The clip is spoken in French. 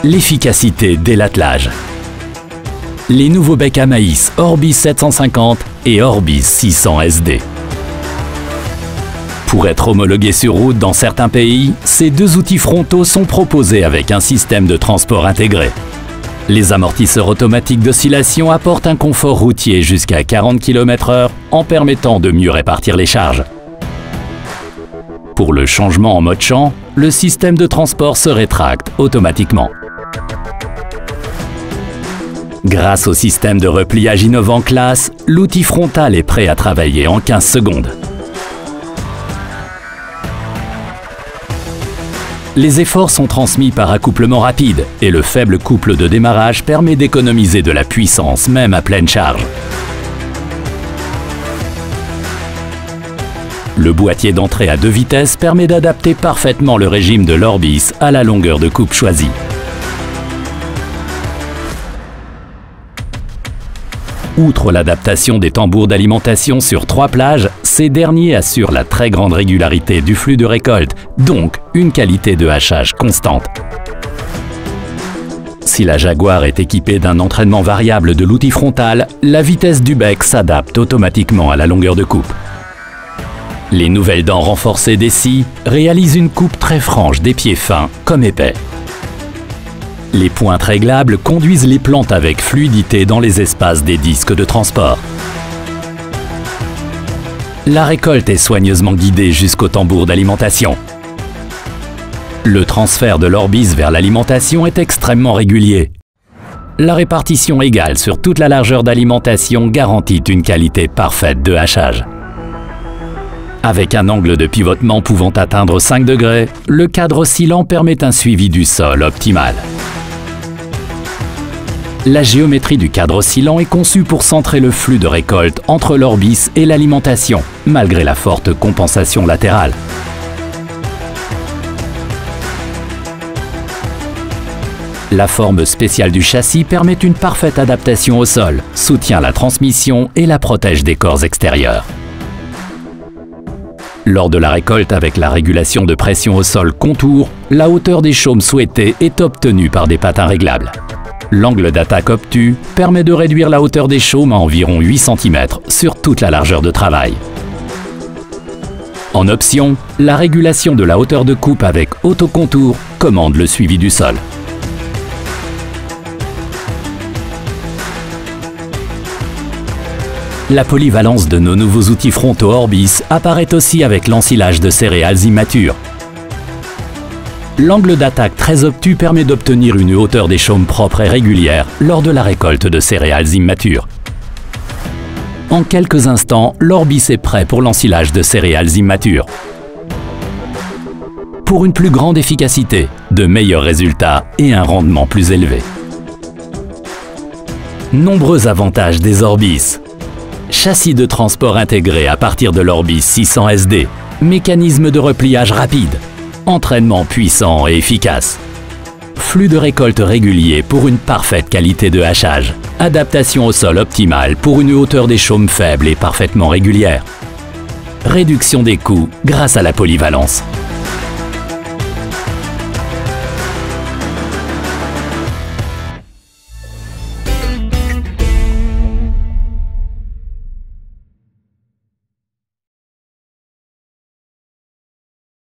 l'efficacité dès l'attelage. Les nouveaux becs à maïs Orbis 750 et Orbis 600 SD. Pour être homologués sur route dans certains pays, ces deux outils frontaux sont proposés avec un système de transport intégré. Les amortisseurs automatiques d'oscillation apportent un confort routier jusqu'à 40 km/h en permettant de mieux répartir les charges. Pour le changement en mode champ, le système de transport se rétracte automatiquement. Grâce au système de repliage innovant Claas, l'outil frontal est prêt à travailler en 15 secondes. Les efforts sont transmis par accouplement rapide et le faible couple de démarrage permet d'économiser de la puissance même à pleine charge. Le boîtier d'entrée à 2 vitesses permet d'adapter parfaitement le régime de l'Orbis à la longueur de coupe choisie. Outre l'adaptation des tambours d'alimentation sur 3 plages, ces derniers assurent la très grande régularité du flux de récolte, donc une qualité de hachage constante. Si la Jaguar est équipée d'un entraînement variable de l'outil frontal, la vitesse du bec s'adapte automatiquement à la longueur de coupe. Les nouvelles dents renforcées des scies réalisent une coupe très franche des pieds fins comme épais. Les pointes réglables conduisent les plantes avec fluidité dans les espaces des disques de transport. La récolte est soigneusement guidée jusqu'au tambour d'alimentation. Le transfert de l'Orbis vers l'alimentation est extrêmement régulier. La répartition égale sur toute la largeur d'alimentation garantit une qualité parfaite de hachage. Avec un angle de pivotement pouvant atteindre 5 degrés, le cadre oscillant permet un suivi du sol optimal. La géométrie du cadre oscillant est conçue pour centrer le flux de récolte entre l'Orbis et l'alimentation, malgré la forte compensation latérale. La forme spéciale du châssis permet une parfaite adaptation au sol, soutient la transmission et la protège des corps extérieurs. Lors de la récolte avec la régulation de pression au sol contour, la hauteur des chaumes souhaitée est obtenue par des patins réglables. L'angle d'attaque obtus permet de réduire la hauteur des chaumes à environ 8 cm sur toute la largeur de travail. En option, la régulation de la hauteur de coupe avec autocontour commande le suivi du sol. La polyvalence de nos nouveaux outils frontaux Orbis apparaît aussi avec l'ensilage de céréales immatures. L'angle d'attaque très obtus permet d'obtenir une hauteur des chaumes propres et régulière lors de la récolte de céréales immatures. En quelques instants, l'Orbis est prêt pour l'ensilage de céréales immatures. Pour une plus grande efficacité, de meilleurs résultats et un rendement plus élevé. Nombreux avantages des Orbis. Châssis de transport intégré à partir de l'Orbis 600 SD, mécanisme de repliage rapide, entraînement puissant et efficace. Flux de récolte régulier pour une parfaite qualité de hachage. Adaptation au sol optimale pour une hauteur des chaumes faible et parfaitement régulière. Réduction des coûts grâce à la polyvalence.